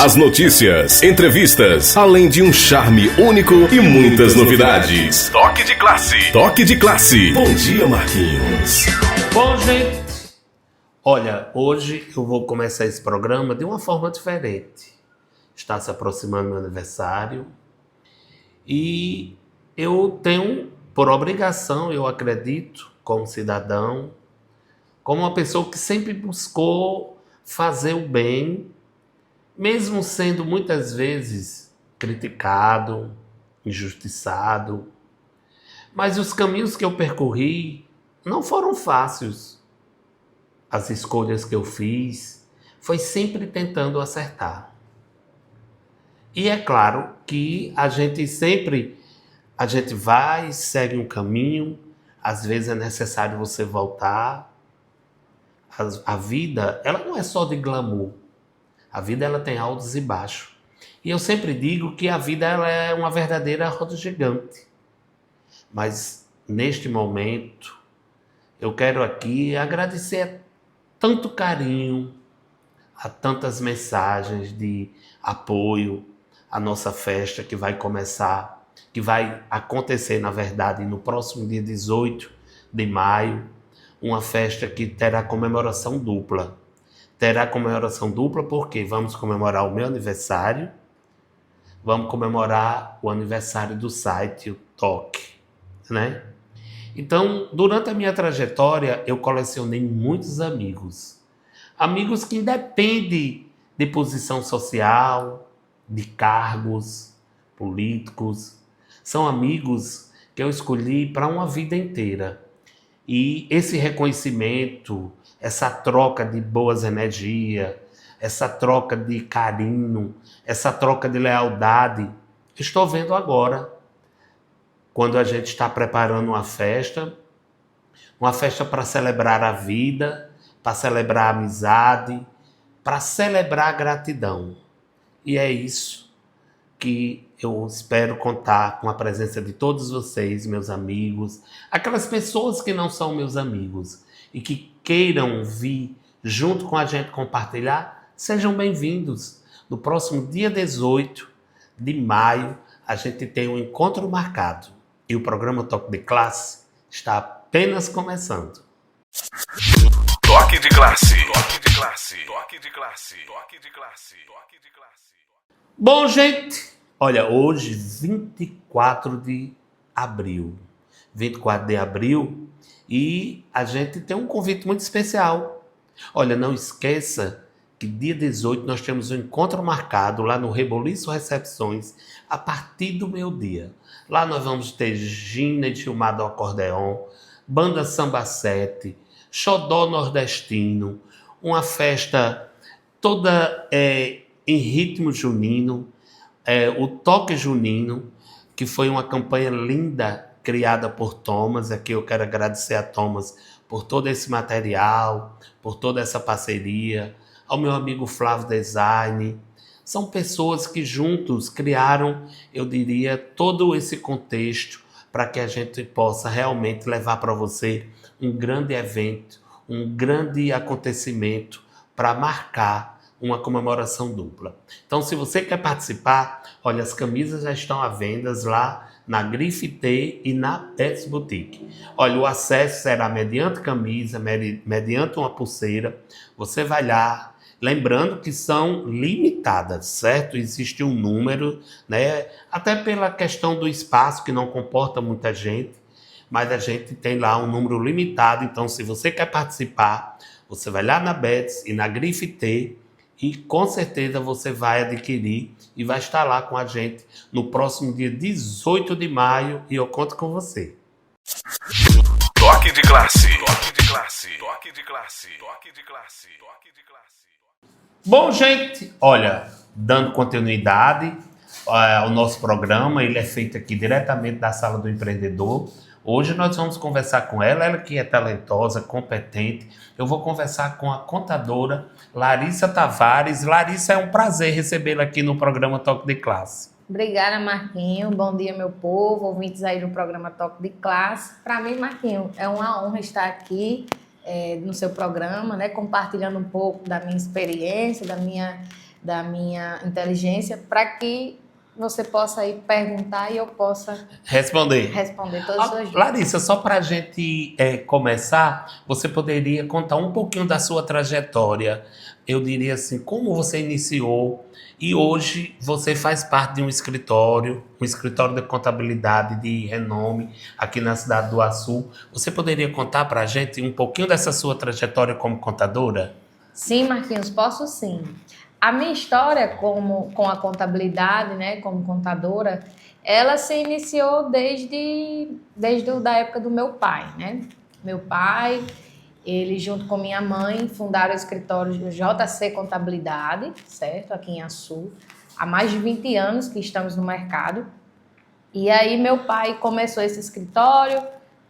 As notícias, entrevistas, além de um charme único e muitas novidades. Toque de classe. Toque de classe. Bom dia, Marquinhos. Bom, gente, olha, hoje eu vou começar esse programa de uma forma diferente. Está se aproximando meu aniversário e eu tenho, por obrigação, eu acredito, como cidadão, como uma pessoa que sempre buscou fazer o bem, mesmo sendo muitas vezes criticado, injustiçado. Mas os caminhos que eu percorri não foram fáceis. As escolhas que eu fiz foi sempre tentando acertar. E é claro que a gente vai, segue um caminho, às vezes é necessário você voltar. A vida, ela não é só de glamour. A vida, ela tem altos e baixos. E eu sempre digo que a vida, ela é uma verdadeira roda gigante. Mas, neste momento, eu quero aqui agradecer a tanto carinho, a tantas mensagens de apoio à nossa festa que vai começar, que vai acontecer, na verdade, no próximo dia 18 de maio, uma festa que terá comemoração dupla. Terá comemoração dupla porque vamos comemorar o meu aniversário, vamos comemorar o aniversário do site, o Toque, né? Então, durante a minha trajetória, eu colecionei muitos amigos. Amigos que independem de posição social, de cargos políticos. São amigos que eu escolhi para uma vida inteira. E esse reconhecimento, essa troca de boas energias, essa troca de carinho, essa troca de lealdade, estou vendo agora, quando a gente está preparando uma festa para celebrar a vida, para celebrar a amizade, para celebrar a gratidão. E é isso que eu espero contar com a presença de todos vocês, meus amigos, aquelas pessoas que não são meus amigos e que queiram vir junto com a gente compartilhar, sejam bem-vindos. No próximo dia 18 de maio, a gente tem um encontro marcado e o programa Toque de Classe está apenas começando. Toque de classe. Toque de classe. Toque de classe. Toque de classe. Toque de classe. Bom, gente, olha, hoje, 24 de abril. 24 de abril e a gente tem um convite muito especial. Olha, não esqueça que dia 18 nós temos um encontro marcado lá no Reboliço Recepções a partir do meio-dia. Lá nós vamos ter Gina e Gilmar do acordeon, Banda Samba 7, Xodó Nordestino, uma festa toda em ritmo junino, o Toque Junino, que foi uma campanha linda criada por Thomas. Aqui eu quero agradecer a Thomas por todo esse material, por toda essa parceria, ao meu amigo Flávio Design. São pessoas que juntos criaram, eu diria, todo esse contexto para que a gente possa realmente levar para você um grande evento, um grande acontecimento para marcar uma comemoração dupla. Então, se você quer participar, olha, as camisas já estão à venda lá na Grife T e na Pets Boutique. Olha, o acesso será mediante camisa, mediante uma pulseira. Você vai lá, lembrando que são limitadas, certo? Existe um número, né? Até pela questão do espaço, que não comporta muita gente, mas a gente tem lá um número limitado. Então, se você quer participar, você vai lá na Bets e na Grife T, e com certeza você vai adquirir e vai estar lá com a gente no próximo dia 18 de maio e eu conto com você. Toque de classe. Toque de classe. Toque de classe. Toque de classe. Toque de classe. Bom, gente, olha, dando continuidade ao nosso programa, ele é feito aqui diretamente da Sala do Empreendedor. Hoje nós vamos conversar com ela que é talentosa, competente. Eu vou conversar com a contadora Larissa Tavares. Larissa, é um prazer recebê-la aqui no programa Toque de Classe. Obrigada, Marquinho. Bom dia, meu povo, ouvintes aí do programa Toque de Classe. Para mim, Marquinho, é uma honra estar aqui no seu programa, né, compartilhando um pouco da minha experiência, da minha da minha inteligência, para que você possa aí perguntar e eu possa Responder. todas as suas dúvidas. Larissa, só para a gente começar, você poderia contar um pouquinho da sua trajetória? Eu diria assim, como você iniciou e hoje você faz parte de um escritório de contabilidade de renome aqui na cidade do Açu. Você poderia contar para a gente um pouquinho dessa sua trajetória como contadora? Sim, Marquinhos, posso sim. A minha história com a contabilidade, né, como contadora, ela se iniciou desde da época do meu pai, né? Meu pai, ele junto com minha mãe fundaram o escritório JC Contabilidade, certo? Aqui em Açu. Há mais de 20 anos que estamos no mercado. E aí meu pai começou esse escritório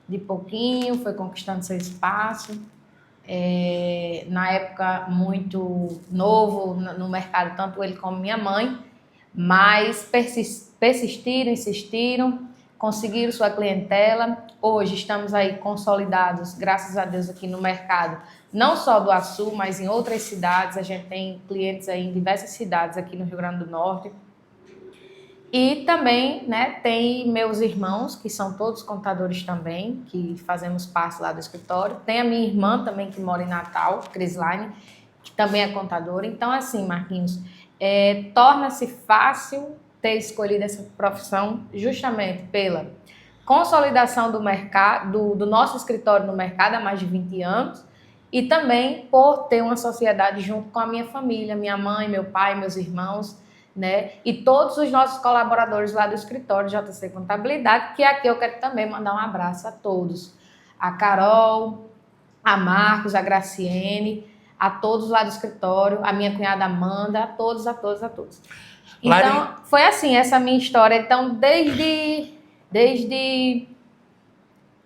de pouquinho, foi conquistando seu espaço. Na época muito novo no mercado, tanto ele como minha mãe, mas persistiram, insistiram, conseguiram sua clientela. Hoje estamos aí consolidados, graças a Deus, aqui no mercado, não só do Açu, mas em outras cidades. A gente tem clientes aí em diversas cidades aqui no Rio Grande do Norte. E também, né, tem meus irmãos, que são todos contadores também, que fazemos parte lá do escritório. Tem a minha irmã também, que mora em Natal, Crislaine, que também é contadora. Então, assim, Marquinhos, torna-se fácil ter escolhido essa profissão justamente pela consolidação do mercado, do nosso escritório no mercado há mais de 20 anos, e também por ter uma sociedade junto com a minha família, minha mãe, meu pai, meus irmãos, né? E todos os nossos colaboradores lá do escritório JC Contabilidade, que aqui eu quero também mandar um abraço a todos. A Carol, a Marcos, a Graciene, a todos lá do escritório, a minha cunhada Amanda, a todos. Então, foi assim, essa minha história. Então, desde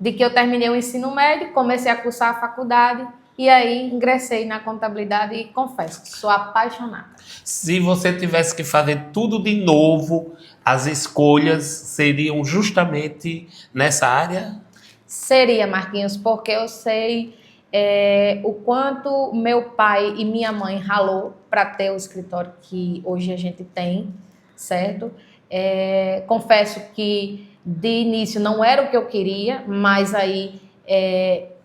que eu terminei o ensino médio, comecei a cursar a faculdade, e aí ingressei na contabilidade e confesso que sou apaixonada. Se você tivesse que fazer tudo de novo, as escolhas seriam justamente nessa área? Seria, Marquinhos, porque eu sei o quanto meu pai e minha mãe ralou para ter o escritório que hoje a gente tem, certo? Confesso que de início não era o que eu queria, mas aí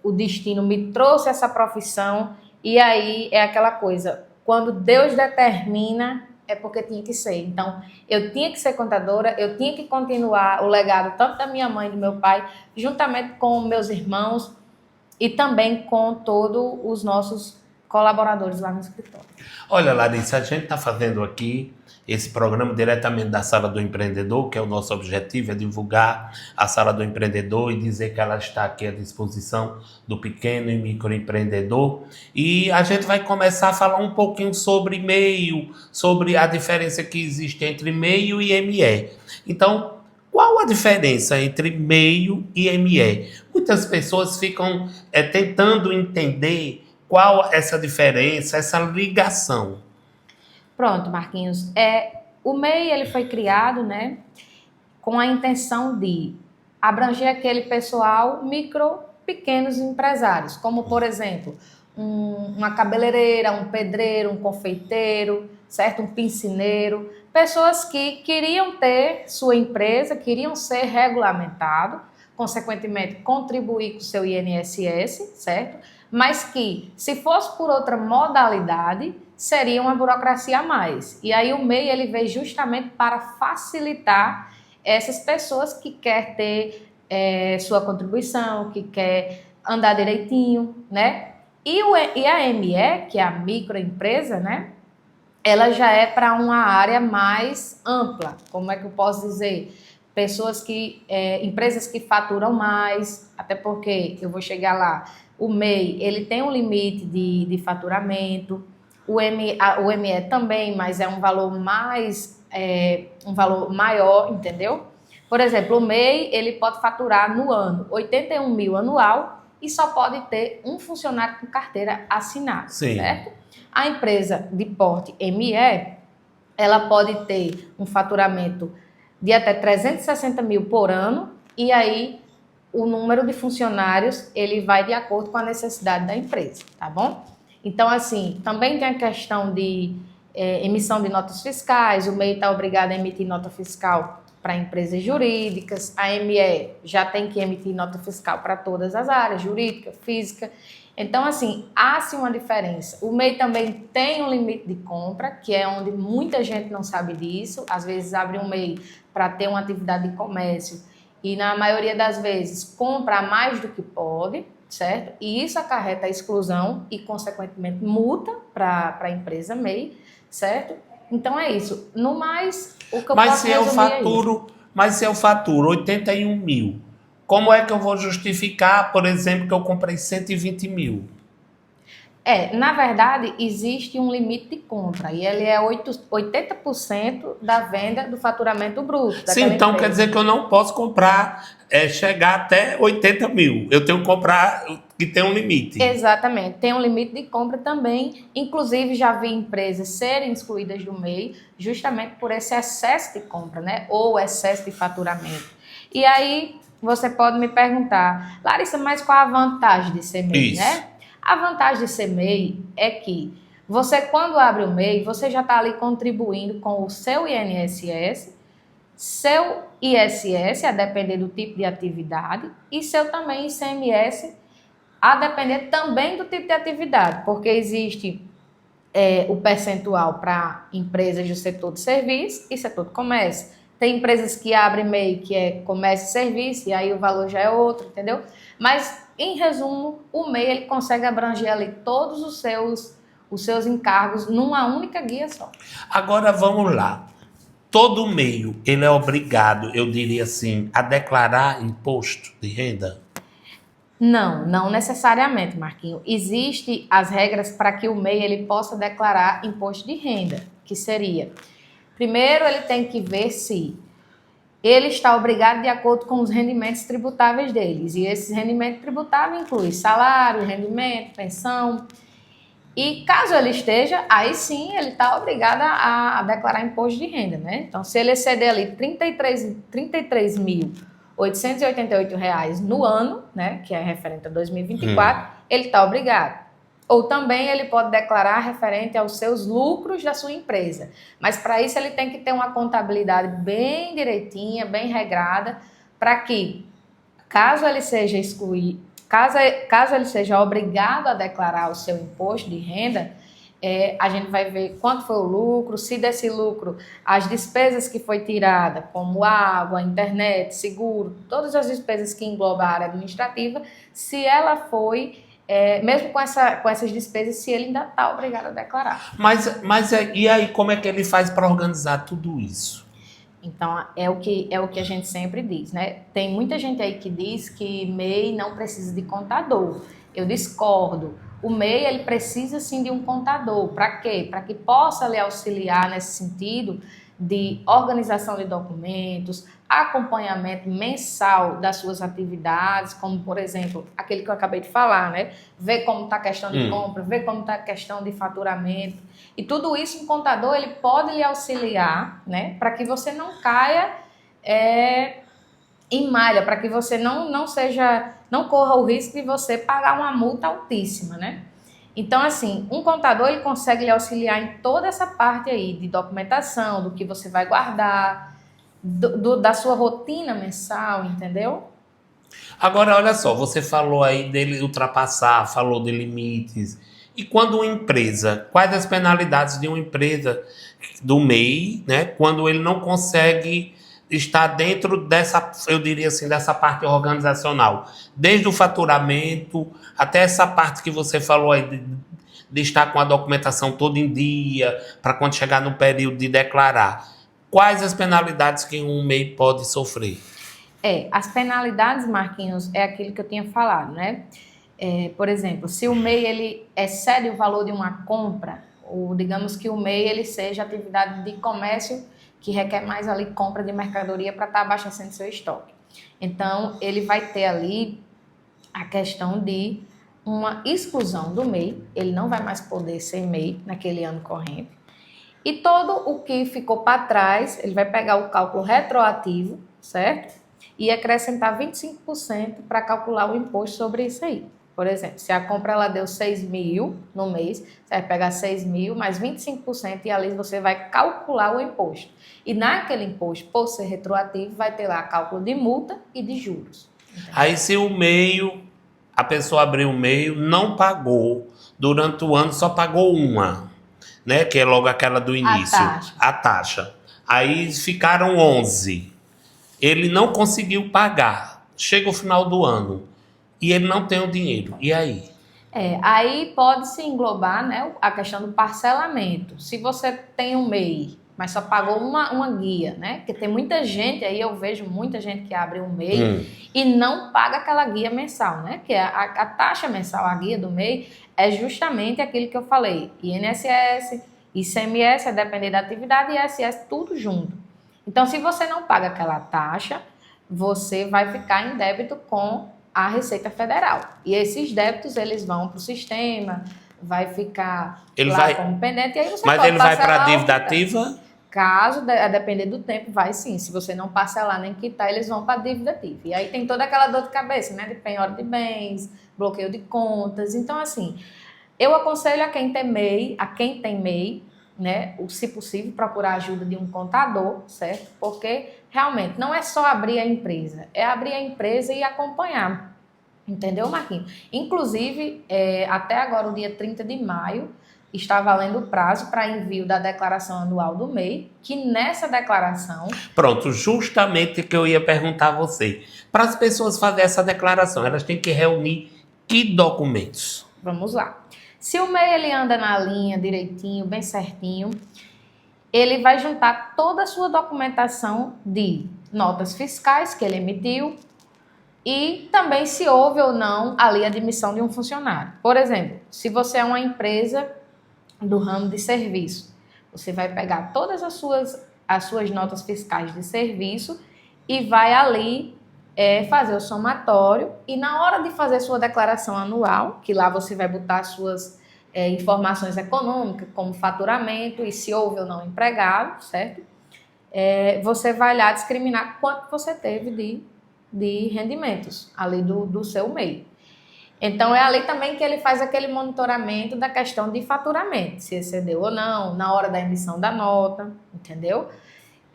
o destino me trouxe essa profissão, e aí é aquela coisa, quando Deus determina, é porque tinha que ser. Então, eu tinha que ser contadora, eu tinha que continuar o legado tanto da minha mãe e do meu pai, juntamente com meus irmãos e também com todos os nossos colaboradores lá no escritório. Olha, Larissa, a gente está fazendo aqui esse programa diretamente da Sala do Empreendedor, que é o nosso objetivo, é divulgar a Sala do Empreendedor e dizer que ela está aqui à disposição do pequeno e microempreendedor. E a gente vai começar a falar um pouquinho sobre MEI, sobre a diferença que existe entre MEI e ME. Então, qual a diferença entre MEI e ME? Muitas pessoas ficam tentando entender qual essa diferença, essa ligação. Pronto, Marquinhos. O MEI ele foi criado, né, com a intenção de abranger aquele pessoal pequenos empresários, como, por exemplo, uma cabeleireira, um pedreiro, um confeiteiro, certo? Um piscineiro, pessoas que queriam ter sua empresa, queriam ser regulamentados, consequentemente contribuir com o seu INSS, certo? Mas que, se fosse por outra modalidade, seria uma burocracia a mais. E aí o MEI ele veio justamente para facilitar essas pessoas que querem ter sua contribuição, que quer andar direitinho, né? E a ME, que é a microempresa, né? Ela já é para uma área mais ampla. Como é que eu posso dizer? Empresas que faturam mais, até porque eu vou chegar lá. O MEI, ele tem um limite de faturamento. O ME também, mas é um valor um valor maior, entendeu? Por exemplo, o MEI, ele pode faturar no ano 81 mil anual e só pode ter um funcionário com carteira assinada, Sim. Certo? A empresa de porte ME, ela pode ter um faturamento de até 360 mil por ano, e aí o número de funcionários, ele vai de acordo com a necessidade da empresa, tá bom? Então, assim, também tem a questão de emissão de notas fiscais, o MEI está obrigado a emitir nota fiscal para empresas jurídicas, a ME já tem que emitir nota fiscal para todas as áreas, jurídica, física. Então, assim, há-se uma diferença. O MEI também tem um limite de compra, que é onde muita gente não sabe disso. Às vezes abre um MEI para ter uma atividade de comércio e, na maioria das vezes, compra mais do que pode, certo? E isso acarreta a exclusão e, consequentemente, multa para a empresa MEI, certo? Então é isso. No mais, o que eu posso resumir é isso. Mas se eu faturo 81 mil, como é que eu vou justificar, por exemplo, que eu comprei 120 mil? Na verdade, existe um limite de compra e ele é 80% da venda do faturamento bruto. Sim, então quer dizer que eu não posso comprar, chegar até 80 mil. Eu tenho que comprar que tem um limite. Exatamente, tem um limite de compra também. Inclusive, já vi empresas serem excluídas do MEI justamente por esse excesso de compra, né? Ou excesso de faturamento. E aí, você pode me perguntar, Larissa, mas qual a vantagem de ser MEI, né? A vantagem de ser MEI é que você, quando abre o MEI, você já está ali contribuindo com o seu INSS, seu ISS, a depender do tipo de atividade, e seu também ICMS, a depender também do tipo de atividade, porque existe o percentual para empresas do setor de serviço e setor de comércio. Tem empresas que abrem MEI, que é comércio e serviço, e aí o valor já é outro, entendeu? Mas, em resumo, o MEI ele consegue abranger ali todos os seus encargos numa única guia só. Agora vamos lá. Todo MEI, ele é obrigado, eu diria assim, a declarar imposto de renda? Não necessariamente, Marquinho. Existem as regras para que o MEI ele possa declarar imposto de renda, que seria... Primeiro, ele tem que ver se ele está obrigado de acordo com os rendimentos tributáveis deles. E esses rendimentos tributáveis incluem salário, rendimento, pensão. E caso ele esteja, aí sim ele está obrigado a declarar imposto de renda, né? Então, se ele exceder ali R$ 33.888 no ano, né, que é referente a 2024, ele está obrigado. Ou também ele pode declarar referente aos seus lucros da sua empresa. Mas para isso ele tem que ter uma contabilidade bem direitinha, bem regrada, para que, caso ele seja excluído, caso ele seja obrigado a declarar o seu imposto de renda, a gente vai ver quanto foi o lucro, se desse lucro as despesas que foi tirada, como água, internet, seguro, todas as despesas que englobam a área administrativa, se ela foi... mesmo com essas despesas, se ele ainda está obrigado a declarar. E aí, como é que ele faz para organizar tudo isso? Então, é o que a gente sempre diz, né? Tem muita gente aí que diz que MEI não precisa de contador. Eu discordo. O MEI, ele precisa sim de um contador. Para quê? Para que possa lhe auxiliar nesse sentido de organização de documentos, acompanhamento mensal das suas atividades, como, por exemplo, aquele que eu acabei de falar, né? Ver como está a questão de compra, ver como está a questão de faturamento. E tudo isso, um contador, ele pode lhe auxiliar, né? Para que você não caia em malha, para que você não corra o risco de você pagar uma multa altíssima, né? Então, assim, um contador ele consegue lhe auxiliar em toda essa parte aí de documentação, do que você vai guardar, da sua rotina mensal, entendeu? Agora, olha só, você falou aí dele ultrapassar, falou de limites. E quando uma empresa, quais as penalidades de uma empresa do MEI, né? Quando ele não consegue estar dentro dessa, eu diria assim, dessa parte organizacional, desde o faturamento até essa parte que você falou aí de estar com a documentação toda em dia, para quando chegar no período de declarar. Quais as penalidades que um MEI pode sofrer? As penalidades, Marquinhos, é aquilo que eu tinha falado, né? Por exemplo, se o MEI ele excede o valor de uma compra, ou digamos que o MEI ele seja atividade de comércio que requer mais ali compra de mercadoria para estar abastecendo seu estoque. Então, ele vai ter ali a questão de uma exclusão do MEI, ele não vai mais poder ser MEI naquele ano corrente. E todo o que ficou para trás, ele vai pegar o cálculo retroativo, certo? E acrescentar 25% para calcular o imposto sobre isso aí. Por exemplo, se a compra ela deu 6 mil no mês, você vai pegar 6 mil mais 25% e ali você vai calcular o imposto. E naquele imposto, por ser retroativo, vai ter lá cálculo de multa e de juros. Entendeu? Aí se o meio, a pessoa abriu o meio, não pagou, durante o ano só pagou uma, né? Que é logo aquela do início. A taxa. Aí ficaram 11. Ele não conseguiu pagar. Chega o final do ano e ele não tem o dinheiro. E aí? Aí pode-se englobar, né, a questão do parcelamento. Se você tem um MEI, mas só pagou uma guia, né? Porque tem muita gente, aí eu vejo muita gente que abre um MEI e não paga aquela guia mensal, né? Que é a taxa mensal, a guia do MEI, é justamente aquilo que eu falei. INSS, ICMS, a depender da atividade, e ISS, tudo junto. Então, se você não paga aquela taxa, você vai ficar em débito com a Receita Federal. E esses débitos, eles vão para o sistema, vai ficar como pendente, e aí você Mas pode ele vai parcelar para a dívida ativa? Caso, a depender do tempo, vai sim. Se você não parcelar nem quitar, eles vão para a dívida ativa. E aí tem toda aquela dor de cabeça, né? De penhora de bens, bloqueio de contas. Então, assim, eu aconselho a quem tem MEI, né? Se possível, procurar a ajuda de um contador, certo? Porque realmente não é só abrir a empresa, é abrir a empresa e acompanhar. Entendeu, Marquinhos? Inclusive, até agora, o dia 30 de maio, está valendo o prazo para envio da declaração anual do MEI, que nessa declaração... Pronto, justamente o que eu ia perguntar a você. Para as pessoas fazerem essa declaração, elas têm que reunir que documentos? Vamos lá. Se o MEI ele anda na linha direitinho, bem certinho, ele vai juntar toda a sua documentação de notas fiscais que ele emitiu e também se houve ou não ali a admissão de um funcionário. Por exemplo, se você é uma empresa do ramo de serviço, você vai pegar todas as suas notas fiscais de serviço e vai ali fazer o somatório, e na hora de fazer sua declaração anual, que lá você vai botar as suas informações econômicas, como faturamento e se houve ou não empregado, certo? Você vai lá discriminar quanto você teve de rendimentos ali do seu MEI. Então, é ali também que ele faz aquele monitoramento da questão de faturamento, se excedeu ou não, na hora da emissão da nota, entendeu?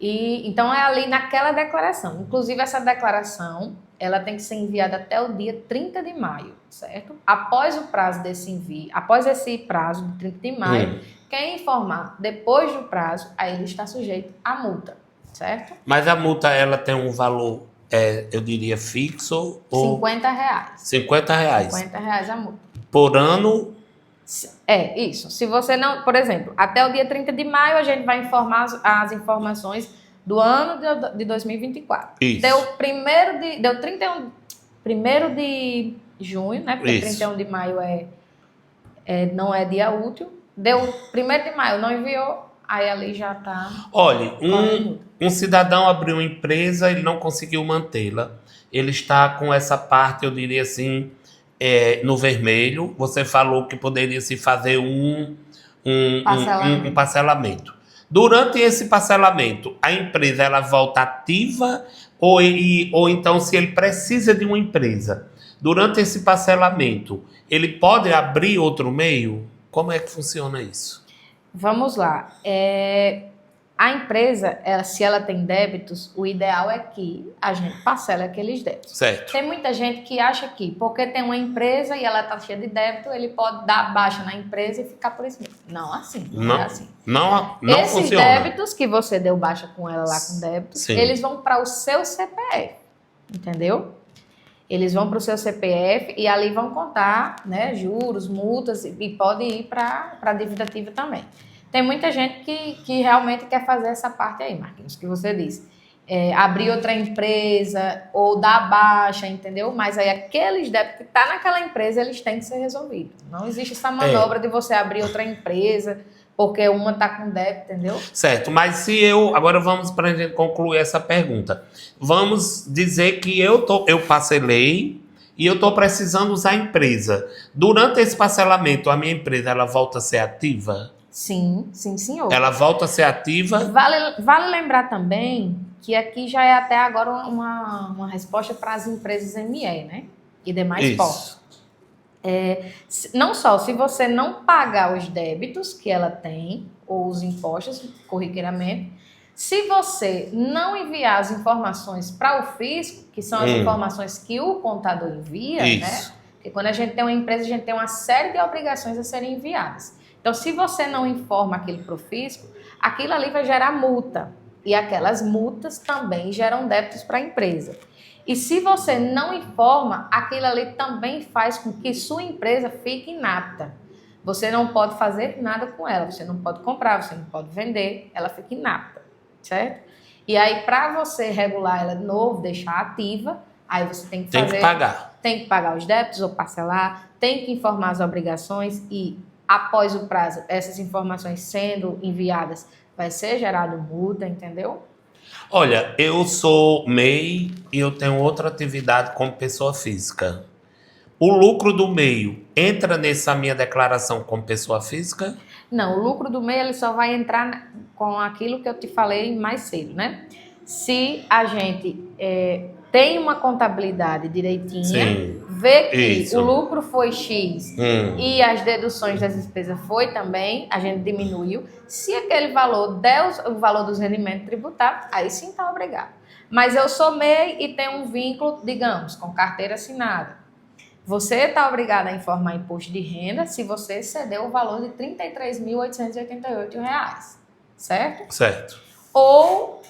Então, é ali naquela declaração. Inclusive, essa declaração, ela tem que ser enviada até o dia 30 de maio, certo? Após o prazo desse envio, após esse prazo de 30 de maio, quem informar depois do prazo, aí ele está sujeito à multa, certo? Mas a multa, ela tem um valor... eu diria fixo ou... R$50. R$50. R$50 a multa. Por ano? Isso. Se você não... Por exemplo, até o dia 30 de maio a gente vai informar as informações do ano de 2024. Isso. Deu 1º de junho, né? Porque Isso. 31 de maio não é dia útil. Deu 1º de maio, não enviou... Aí ali já está... Olha, um cidadão abriu uma empresa, ele não conseguiu mantê-la. Ele está com essa parte, eu diria assim, no vermelho. Você falou que poderia se fazer um parcelamento. Durante esse parcelamento, a empresa ela volta ativa ou então se ele precisa de uma empresa, durante esse parcelamento, ele pode abrir outro meio? Como é que funciona isso? Vamos lá. A empresa, se ela tem débitos, o ideal é que a gente parcele aqueles débitos. Certo. Tem muita gente que acha que, porque tem uma empresa e ela está cheia de débito, ele pode dar baixa na empresa e ficar por isso mesmo. Não assim. Não é assim. Não Esses funciona. débitos que você deu baixa com ela lá com débitos, Sim. Eles vão para o seu CPF. Entendeu? Eles vão para o seu CPF e ali vão contar, né, juros, multas e pode ir para a dívida ativa também. Tem muita gente que realmente quer fazer essa parte aí, Marquinhos, que você disse. Abrir outra empresa ou dar baixa, entendeu? Mas aí aqueles débitos que estão naquela empresa, eles têm que ser resolvidos. Não existe essa manobra de você abrir outra empresa porque uma está com débito, entendeu? Certo, mas agora vamos para a gente concluir essa pergunta. Vamos dizer que eu parcelei e eu estou precisando usar a empresa. Durante esse parcelamento, a minha empresa ela volta a ser ativa? Sim, senhor. Ela volta a ser ativa? Vale lembrar também que aqui já é até agora uma resposta para as empresas ME, né? E demais postos. Não só se você não pagar os débitos que ela tem, ou os impostos corriqueiramente, se você não enviar as informações para o fisco, que são as informações que o contador envia, né? Porque quando a gente tem uma empresa, a gente tem uma série de obrigações a serem enviadas. Então, se você não informa aquilo para o fisco, aquilo ali vai gerar multa. E aquelas multas também geram débitos para a empresa. E se você não informa, aquilo ali também faz com que sua empresa fique inapta. Você não pode fazer nada com ela, você não pode comprar, você não pode vender, ela fica inapta, certo? E aí, para você regular ela de novo, deixar ativa, aí você tem que fazer... Tem que pagar. Tem que pagar os débitos ou parcelar, tem que informar as obrigações e, após o prazo, essas informações sendo enviadas, vai ser gerado multa, entendeu? Olha, eu sou MEI e eu tenho outra atividade como pessoa física. O lucro do MEI entra nessa minha declaração como pessoa física? Não, o lucro do MEI ele só vai entrar com aquilo que eu te falei mais cedo, né? Se a gente tem uma contabilidade direitinha, Sim, vê que isso. o lucro foi X e as deduções das despesas foi também, a gente diminuiu. Se aquele valor der o valor dos rendimentos tributáveis, aí sim está obrigado. Mas eu sou MEI e tenho um vínculo, digamos, com carteira assinada. Você está obrigado a informar imposto de renda se você excedeu o valor de R$ 33.888, certo? Certo. Ou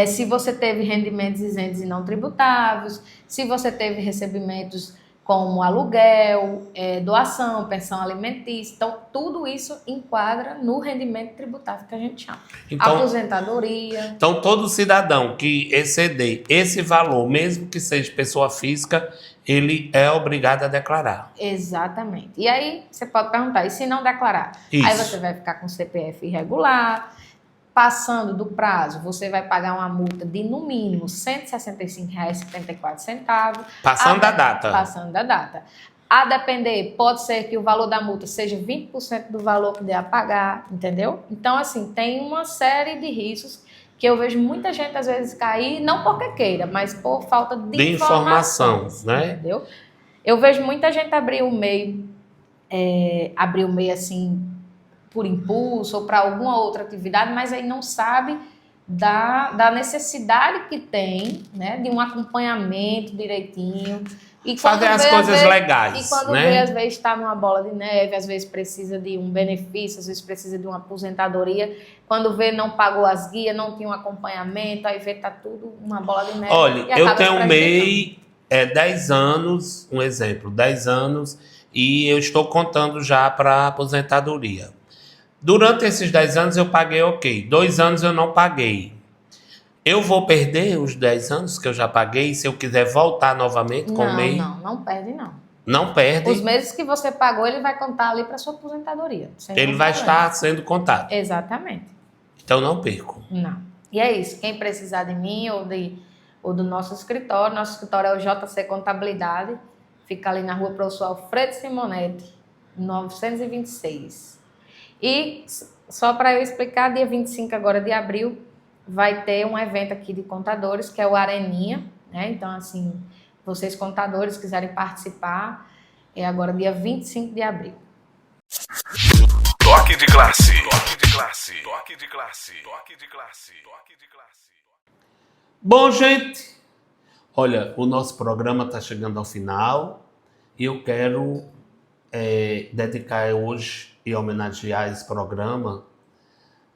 se você teve rendimentos isentos e não tributáveis, se você teve recebimentos como aluguel, doação, pensão alimentícia. Então, tudo isso enquadra no rendimento tributável que a gente chama. Então, aposentadoria. Então, todo cidadão que exceder esse valor, mesmo que seja pessoa física, ele é obrigado a declarar. Exatamente. E aí, você pode perguntar, e se não declarar? Isso. Aí você vai ficar com CPF irregular. Passando do prazo, você vai pagar uma multa de, no mínimo, R$ 165,74. Passando da data. Passando da data. A depender, pode ser que o valor da multa seja 20% do valor que der a pagar, entendeu? Então, assim, tem uma série de riscos que eu vejo muita gente, às vezes, cair, não porque queira, mas por falta de informação, né? Entendeu? Eu vejo muita gente abrir o MEI, assim, por impulso ou para alguma outra atividade, mas aí não sabe da necessidade que tem, né, de um acompanhamento direitinho. E fazer as coisas legais. E quando né? vê, às vezes está numa bola de neve, às vezes precisa de um benefício, às vezes precisa de uma aposentadoria. Quando vê, não pagou as guias, não tinha um acompanhamento, aí vê, tá tudo uma bola de neve. Olha, eu tenho um MEI, 10 anos, um exemplo, 10 anos, e eu estou contando já para aposentadoria. Durante esses 10 anos eu paguei ok, 2 anos eu não paguei. Eu vou perder os 10 anos que eu já paguei se eu quiser voltar novamente com o MEI? Não perde não. Não perde? Os meses que você pagou, ele vai contar ali para sua aposentadoria. Ele vai estar sendo contado? Exatamente. Então não perco. Não. E é isso, quem precisar de mim ou do nosso escritório é o JC Contabilidade, fica ali na rua Professor Alfredo Simonetti, 926. E só para eu explicar, dia 25 agora de abril, vai ter um evento aqui de contadores, que é o Areninha, né? Então, assim, vocês contadores quiserem participar, é agora dia 25 de abril. Toque de classe. Toque de classe. Toque de classe. Toque de classe. Toque de classe. Bom, gente, olha, o nosso programa está chegando ao final e eu quero dedicar hoje e homenagear esse programa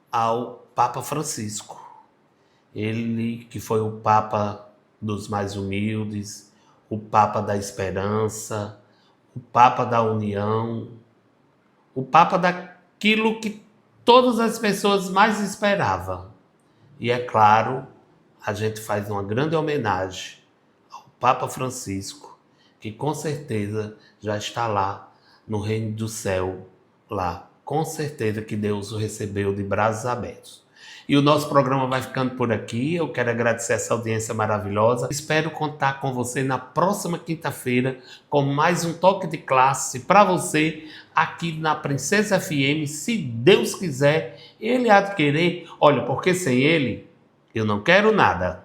ao Papa Francisco. Ele que foi o Papa dos mais humildes, o Papa da esperança, o Papa da união, o Papa daquilo que todas as pessoas mais esperavam. E é claro, a gente faz uma grande homenagem ao Papa Francisco, que com certeza já está lá no reino do céu, lá. Com certeza que Deus o recebeu de braços abertos. E o nosso programa vai ficando por aqui. Eu quero agradecer essa audiência maravilhosa. Espero contar com você na próxima quinta-feira com mais um toque de classe para você aqui na Princesa FM. Se Deus quiser, Ele há de querer. Olha, porque sem Ele eu não quero nada.